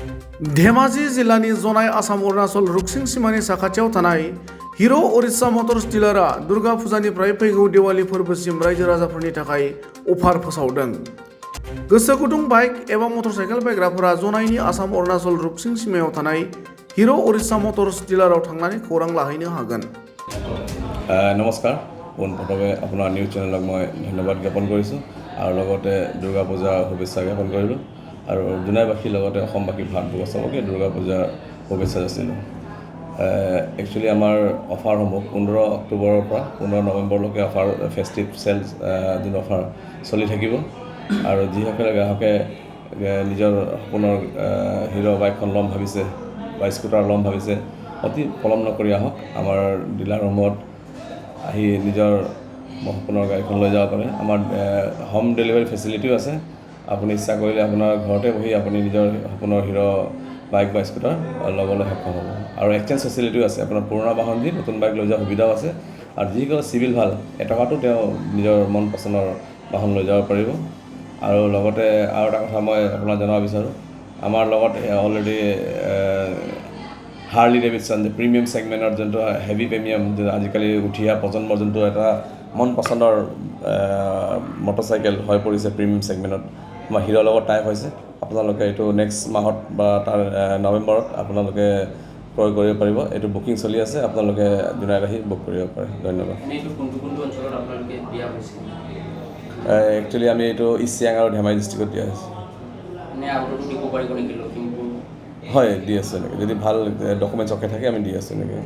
धेमाजि जिल्लानि जनाय आसाम अरुणाचल रुक्सिं सिमानि साखाथियाव थानाय हिर' ओरिस्सा मटर्स डिलारआ दुर्गा फुजानिफ्राय फैगौ दिवाली फोरबोसिम रायजो राजाफोरनि थाखाय अफार फोसावदों। गोसो गुदुं बाइक एबा मटरसाइकेल बायग्राफोरा जनायनि आसाम अरुणाचल रुक्सिं सीमायाव थानाय हिर' ओरिस्सा मटर्स डिलाराव थांनानै खौरां लाहैनो हागोन। नमस्कार, পোনপ্ৰথমে আপোনাৰ নিউজ চেনেলক মই ধন্যবাদ জ্ঞাপন কৰিছোঁ আৰু লগতে দুৰ্গা পূজাৰ শুভেচ্ছা জ্ঞাপন কৰিলোঁ আৰু জোনাইবাসীৰ লগতে অসমবাসী ভাৰতবৰ্ষ চবকে দুৰ্গা পূজাৰ শুভেচ্ছা যাচিলোঁ। একচুৱেলি আমাৰ অফাৰসমূহ 15 অক্টোবৰৰ পৰা 15 নৱেম্বৰলৈকে অফাৰ ফেষ্টিভ চেলছ দিন অফাৰ চলি থাকিব আৰু যিসকলে গ্ৰাহকে নিজৰ সপোনৰ হিৰ' বাইকখন ল'ম ভাবিছে বা স্কুটাৰ ল'ম ভাবিছে অতি পলম নকৰি আহক আমাৰ ডিলাৰসমূহত আহি নিজৰ সপোনৰ গাড়ীখন লৈ যাব পাৰে। আমাৰ হোম ডেলিভাৰী ফেচিলিটিও আছে। আপুনি ইচ্ছা কৰিলে আপোনাৰ ঘৰতে বহি আপুনি নিজৰ সপোনৰ হিৰ' বাইক বা স্কুটাৰ ল'বলৈ সক্ষম হ'ব আৰু এক্সচেঞ্জ ফেচিলিটিও আছে। আপোনাৰ পুৰণা বাহন দি নতুন বাইক লৈ যোৱাৰ সুবিধাও আছে আৰু যিসকলৰ চিভিল ভাল এটকাটো তেওঁ নিজৰ মন পচন্দৰ বাহন লৈ যাব পাৰিব। আৰু লগতে আৰু এটা কথা মই আপোনাক জনাব বিচাৰোঁ, আমাৰ লগত অলৰেডি হাৰ্লি ডেভিডছন প্ৰিমিয়াম ছেগমেণ্টৰ যোনটো হেভি প্ৰিমিয়াম আজিকালি উঠি অহা প্ৰজন্মৰ যোনটো এটা মন পচন্দৰ মটৰচাইকেল হৈ পৰিছে প্ৰিমিয়াম ছেগমেণ্টত আমাৰ হিৰৰ লগত টাইপ হৈছে। আপোনালোকে এইটো নেক্সট মাহত বা তাৰ নৱেম্বৰত আপোনালোকে ক্ৰয় কৰিব পাৰিব। এইটো বুকিং চলি আছে, আপোনালোকে জোনাইত আহি বুক কৰিব পাৰে। ধন্যবাদ। একচুৱেলি আমি এইটো ইষ্ট চিয়াং আৰু ধেমাজি ডিষ্ট্ৰিক্টত দিয়া হৈছে। হয়, দি আছোঁ এনেকৈ, যদি ভাল ডকুমেণ্টছ অকে থাকে আমি দি আছোঁ এনেকৈ।